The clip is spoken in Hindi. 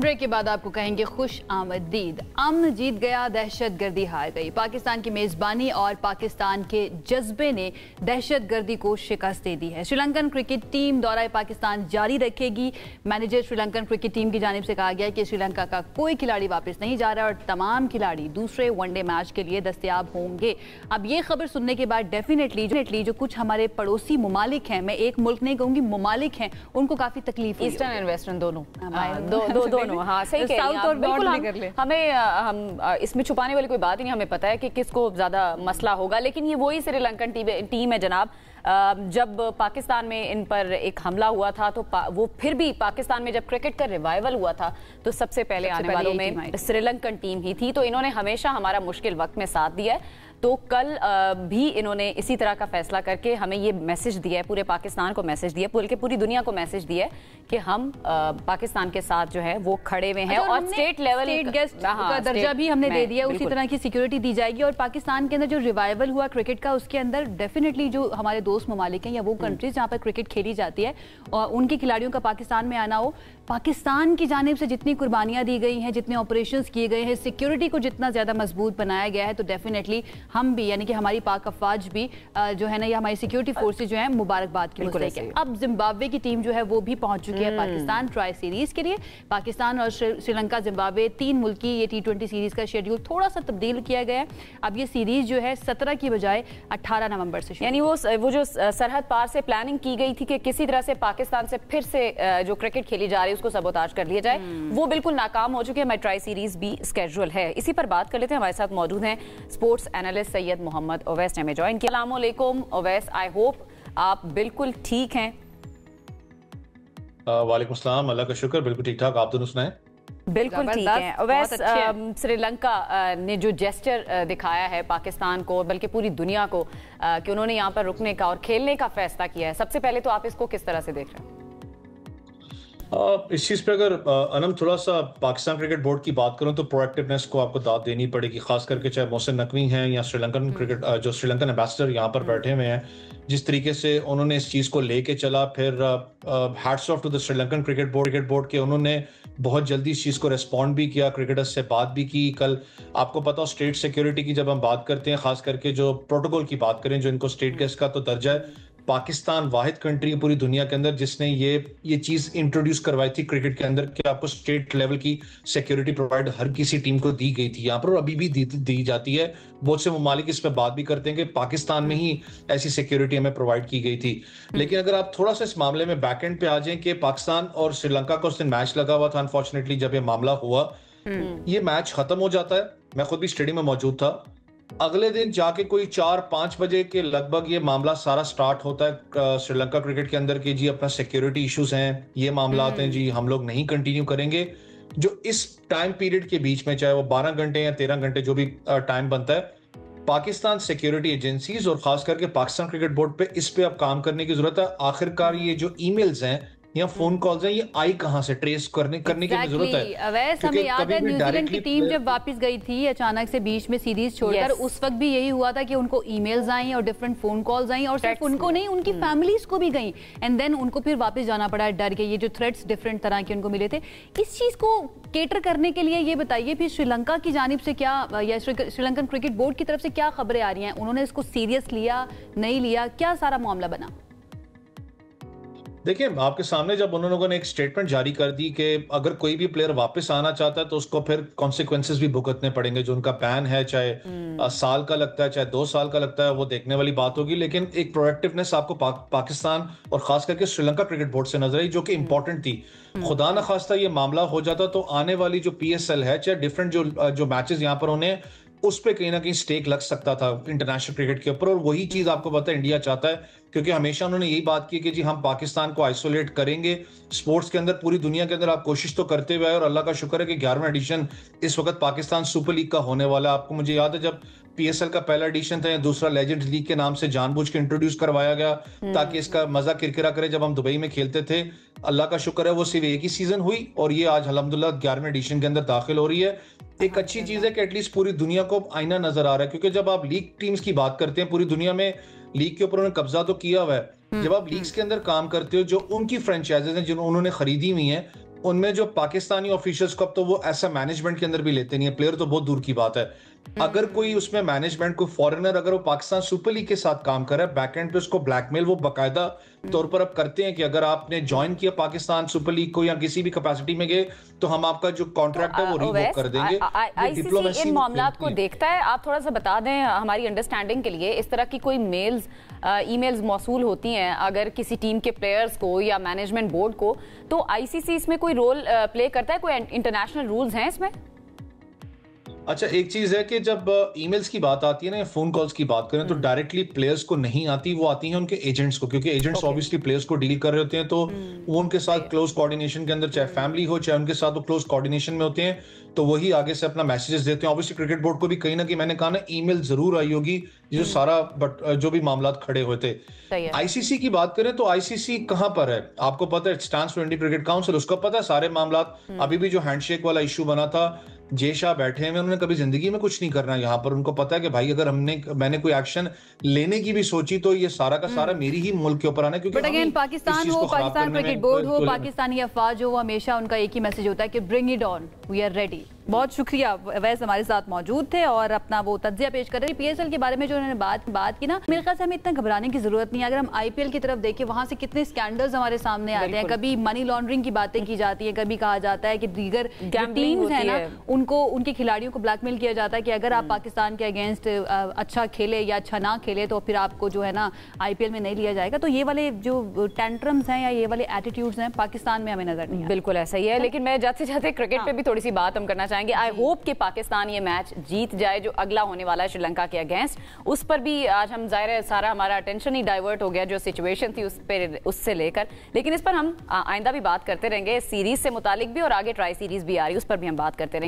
ब्रेक के बाद आपको कहेंगे खुश आमदीद। अमन जीत गया, दहशत गर्दी हार गई। पाकिस्तान की मेजबानी और पाकिस्तान के जज्बे ने दहशत गर्दी को शिकस्त दे दी है। श्रीलंकन क्रिकेट टीम दौरा पाकिस्तान जारी रखेगी। मैनेजर श्रीलंकन क्रिकेट टीम की जानिब से कहा गया है कि श्रीलंका का कोई खिलाड़ी वापस नहीं जा रहा और तमाम खिलाड़ी दूसरे वनडे मैच के लिए दस्तयाब होंगे। अब ये खबर सुनने के बाद डेफिनेटली जो कुछ हमारे पड़ोसी ममालिक हैं, मैं एक मुल्क नहीं कहूंगी, ममालिक हैं, उनको काफी तकलीफ, ईस्टर्न एंड वेस्टर्न दोनों दोनों, हाँ सही कह रही हैं आप। बिल्कुल हम इसमें छुपाने वाली कोई बात ही नहीं, हमें पता है कि किसको ज्यादा मसला होगा। लेकिन ये वही श्रीलंकन टीम है जनाब। जब पाकिस्तान में इन पर एक हमला हुआ था तो वो फिर भी पाकिस्तान में जब क्रिकेट का रिवाइवल हुआ था तो सबसे पहले आने वालों में श्रीलंकन टीम ही थी। तो इन्होंने हमेशा हमारा मुश्किल वक्त में साथ दिया है। तो कल भी इन्होंने इसी तरह का फैसला करके हमें ये मैसेज दिया है, पूरे पाकिस्तान को मैसेज दिया, बल्कि पूरी दुनिया को मैसेज दिया है कि हम पाकिस्तान के साथ जो है वो खड़े हुए हैं। और स्टेट लेवल गेस्ट का दर्जा भी हमने दे दिया, उसी तरह की सिक्योरिटी दी जाएगी। और पाकिस्तान के अंदर जो रिवाइवल हुआ क्रिकेट का, उसके अंदर डेफिनेटली जो हमारे दोस्त ममालिक हैं या वो कंट्रीज जहाँ पर क्रिकेट खेली जाती है और उनके खिलाड़ियों का पाकिस्तान में आना हो, पाकिस्तान की जानिब से जितनी कुर्बानियां दी गई हैं, जितने ऑपरेशंस किए गए हैं, सिक्योरिटी को जितना ज्यादा मजबूत बनाया गया है, तो डेफिनेटली हम भी यानी कि हमारी पाक अफवाज भी जो है ना, या हमारी सिक्योरिटी फोर्सेज जो है मुबारकबाद की मुस्तहिक है। अब जिम्बाब्वे की टीम जो है वो भी पहुंच चुकी है पाकिस्तान ट्राई सीरीज के लिए। पाकिस्तान और श्रीलंका जिम्बाब्वे 3 मुल्की ये T20 सीरीज का शेड्यूल थोड़ा सा तब्दील किया गया है। अब ये सीरीज जो है 17 की बजाय 18 नवंबर से, यानी वो जो सरहद पार से प्लानिंग की गई थी कि किसी तरह से पाकिस्तान से फिर से जो क्रिकेट खेली जा रही है उसको सबोताज कर लिया जाए, वो बिल्कुल नाकाम हो चुकी है। ट्राई सीरीज भी स्केड्यूल है। इसी पर बात कर लेते हैं। हमारे साथ मौजूद हैं स्पोर्ट्स एनालिस्ट सैयद मोहम्मद ओवैस ने हमें ज्वाइन किया। अस्सलाम वालेकुम ओवैस, आई होप आप बिल्कुल ठीक हैं। वालेकुम सलाम, अल्लाह का शुक्र, बिल्कुल ठीक ठाक। आप दोनों सुनाएं? बिल्कुल ठीक है ओवैस। श्रीलंका ने जो जेस्चर दिखाया है पाकिस्तान को, बल्कि पूरी दुनिया को, कि उन्होंने यहाँ पर रुकने का और खेलने का फैसला किया है, सबसे पहले तो आप इसको किस तरह से देख रहे हैं? इस चीज़ पे अगर अनम थोड़ा सा पाकिस्तान क्रिकेट बोर्ड की बात करूं तो प्रोएक्टिवनेस को आपको दाद देनी पड़ेगी, खास करके चाहे मोहसिन नकवी हैं या श्रीलंकन क्रिकेट जो श्रीलंकन एम्बेसडर यहाँ पर बैठे हुए हैं, जिस तरीके से उन्होंने इस चीज़ को लेके चला। फिर hats off to the Sri Lankan cricket board के उन्होंने बहुत जल्दी इस चीज़ को रिस्पॉन्ड भी किया, क्रिकेटर्स से बात भी की। कल आपको पता हो स्टेट सिक्योरिटी की जब हम बात करते हैं, खास करके जो प्रोटोकॉल की बात करें, जो इनको स्टेट गेस्ट का तो दर्जा है, पाकिस्तान वाहिद कंट्री पूरी दुनिया के अंदर जिसने ये चीज इंट्रोड्यूस करवाई थी क्रिकेट के अंदर कि आपको स्टेट लेवल की सिक्योरिटी प्रोवाइड हर किसी टीम को दी गई थी। यहाँ पर अभी भी दी जाती है। बहुत से ममालिक इस पर बात भी करते हैं कि पाकिस्तान में ही ऐसी सिक्योरिटी हमें प्रोवाइड की गई थी। लेकिन अगर आप थोड़ा सा इस मामले में बैक एंड पे आ जाएं कि पाकिस्तान और श्रीलंका का उस दिन मैच लगा हुआ था, अनफॉर्चुनेटली जब ये मामला हुआ, ये मैच खत्म हो जाता है। मैं खुद भी स्टेडियम में मौजूद था। अगले दिन जाके कोई 4-5 बजे के लगभग ये मामला सारा स्टार्ट होता है श्रीलंका क्रिकेट के अंदर कि जी अपना सिक्योरिटी इश्यूज हैं, ये मामला आते हैं, जी हम लोग नहीं कंटिन्यू करेंगे। जो इस टाइम पीरियड के बीच में, चाहे वो 12 घंटे या 13 घंटे जो भी टाइम बनता है, पाकिस्तान सिक्योरिटी एजेंसीज और खास करके पाकिस्तान क्रिकेट बोर्ड पे इस पे अब काम करने की जरूरत है। आखिरकार ये जो ईमेल्स हैं या फोन कॉल्स हैं, ये आई कहां से, ट्रेस करने की जरूरत है। वैसे हमें याद है न्यूजीलैंड की टीम जब वापस गई थी अचानक से बीच में सीरीज छोड़कर, उस वक्त भी यही हुआ था कि उनको ईमेल्स आई और डिफरेंट फोन कॉल्स आई, और सिर्फ उनको नहीं, उनकी फैमिलीज को भी गई, एंड देन उनको फिर वापस जाना पड़ा डर के। ये जो थ्रेट्स डिफरेंट तरह के उनको मिले थे, इस चीज को केटर करने के लिए ये बताइए फिर श्रीलंका की जानिब से क्या, या श्रीलंकन क्रिकेट बोर्ड की तरफ से क्या खबरें आ रही हैं? उन्होंने इसको सीरियस लिया, नहीं लिया, क्या सारा मामला बना? देखिए, आपके सामने जब उन लोगों ने एक स्टेटमेंट जारी कर दी कि अगर कोई भी प्लेयर वापस आना चाहता है तो उसको फिर कॉन्सिक्वेंसेस भी भुगतने पड़ेंगे। जो उनका बैन है, चाहे साल का लगता है, चाहे 2 साल का लगता है, वो देखने वाली बात होगी। लेकिन एक प्रोएक्टिवनेस आपको पाकिस्तान और खास करके श्रीलंका क्रिकेट बोर्ड से नजर आई, जो कि इंपॉर्टेंट थी। खुदा न खास्ता ये मामला हो जाता तो आने वाली जो PSL है, चाहे डिफरेंट जो मैचेस यहाँ पर होने, उस पे कहीं ना कहीं स्टेक लग सकता था इंटरनेशनल क्रिकेट के ऊपर। और वही चीज आपको पता है इंडिया चाहता है, क्योंकि हमेशा उन्होंने यही बात की कि जी हम पाकिस्तान को आइसोलेट करेंगे स्पोर्ट्स के अंदर। पूरी दुनिया के अंदर आप कोशिश तो करते हुए आए, और अल्लाह का शुक्र है कि 11वां एडिशन इस वक्त पाकिस्तान सुपर लीग का होने वाला है। आपको मुझे याद है जब PSL का पहला एडिशन था या दूसरा लेजेंड लीग के नाम से जानबूझ के इंट्रोड्यूस करवाया गया ताकि इसका मजा किरकिरा करे जब हम दुबई में खेलते थे। अल्लाह का शुक्र है वो सिर्फ एक ही सीजन हुई और ये आज अल्हम्दुलिल्लाह 11वें एडिशन के अंदर दाखिल हो रही है। एक अच्छी चीज है कि एटलीस्ट पूरी दुनिया को आईना नजर आ रहा है, क्योंकि जब आप लीग टीम्स की बात करते हैं, पूरी दुनिया में लीग के ऊपर उन्होंने कब्जा तो किया हुआ है। जब आप लीग्स के अंदर काम करते हो, जो उनकी फ्रेंचाइजेज हैं जिन्होंने उन्होंने खरीदी हुई हैं, उनमें जो पाकिस्तानी ऑफिशियल्स को अब तो वो ऐसा मैनेजमेंट के अंदर भी लेते नहीं है, प्लेयर तो बहुत दूर की बात है। अगर कोई उसमें मैनेजमेंट को फॉरेनर अगर वो पाकिस्तान सुपर लीग के साथ काम कर रहा है, बैकएंड पे उसको ब्लैकमेल वो बाकायदा तौर पर अब करते हैं कि अगर आपने ज्वाइन किया पाकिस्तान सुपर लीग को या किसी भी कैपेसिटी में गए तो हम आपका जो कॉन्ट्रैक्ट है वो रिवोक कर देंगे। आईसीसी इन मामलात को देखता है, आप थोड़ा सा बता दें हमारी अंडरस्टैंडिंग के लिए। इस तरह की कोई ईमेल्स मौसूल होती हैं अगर किसी टीम के प्लेयर्स को या मैनेजमेंट बोर्ड को, तो आईसीसी इसमें कोई रोल प्ले करता है? कोई इंटरनेशनल रूल्स हैं इसमें? अच्छा, एक चीज है कि जब ईमेल्स की बात आती है ना या फोन कॉल्स की बात करें तो डायरेक्टली प्लेयर्स को नहीं आती, वो आती हैं उनके एजेंट्स को, क्योंकि एजेंट्स ऑब्वियसली प्लेयर्स को डील कर रहे होते हैं, तो वो उनके साथ क्लोज कोऑर्डिनेशन के अंदर, चाहे फैमिली हो चाहे उनके साथ वो क्लोज कोऑर्डिनेशन में होते हैं, तो वही आगे से अपना मैसेजेस देते हैं। ऑब्वियसली क्रिकेट बोर्ड को भी कहीं ना कहीं, मैंने कहा ना, ईमेल जरूर आई होगी जो सारा जो भी मामला खड़े हुए थे। आईसीसी की बात करें तो आईसीसी कहां पर है आपको पता है, stands for Indian cricket council, उसको पता है सारे मामला। अभी भी जो हैंडशेक वाला इशू बना था, जे शाह बैठे हैं, उन्होंने कभी जिंदगी में कुछ नहीं करना यहाँ पर। उनको पता है कि भाई अगर मैंने कोई एक्शन लेने की भी सोची तो ये सारा का सारा मेरी ही मुल्क के ऊपर आना है, क्योंकि अगेन पाकिस्तान हो, पाकिस्तान क्रिकेट बोर्ड हो, पाकिस्तानी अफवाज हो, हमेशा उनका एक ही मैसेज होता है कि bring it on, we are ready. बहुत शुक्रिया, वैसे हमारे साथ मौजूद थे और अपना वो तज्जिया पेश कर रहे। पीएसएल के बारे में जो उन्होंने बात की ना, मेरे ख्याल से हमें इतना घबराने की जरूरत नहीं है। अगर हम आईपीएल की तरफ देखें, वहां से कितने स्कैंडल्स हमारे सामने आते हैं। कभी मनी लॉन्ड्रिंग की बातें की जाती है, कभी कहा जाता है कि दीगर टीम्स है ना, उनको उनके खिलाड़ियों को ब्लैकमेल किया जाता है कि अगर आप पाकिस्तान के अगेंस्ट अच्छा खेले या अच्छा ना खेले तो फिर आपको जो है ना आईपीएल में नहीं लिया जाएगा। तो ये वाले जो टेंट्रम्स हैं या ये वाले एटीट्यूड्स हैं पाकिस्तान में हमें नजर नहीं। बिल्कुल ऐसा ही है। लेकिन मैं जाते जाते क्रिकेट पे भी थोड़ी सी बात हम करना चाहेंगे। आई होप कि पाकिस्तान ये मैच जीत जाए जो अगला होने वाला है श्रीलंका के अगेंस्ट। उस पर भी आज हम, जाहिर है सारा हमारा अटेंशन ही डाइवर्ट हो गया जो सिचुएशन थी उससे लेकर, लेकिन इस पर हम आइंदा भी बात करते रहेंगे। सीरीज से मुतालिक भी और आगे ट्राई सीरीज भी आ रही है, उस पर भी हम बात करते रहेंगे।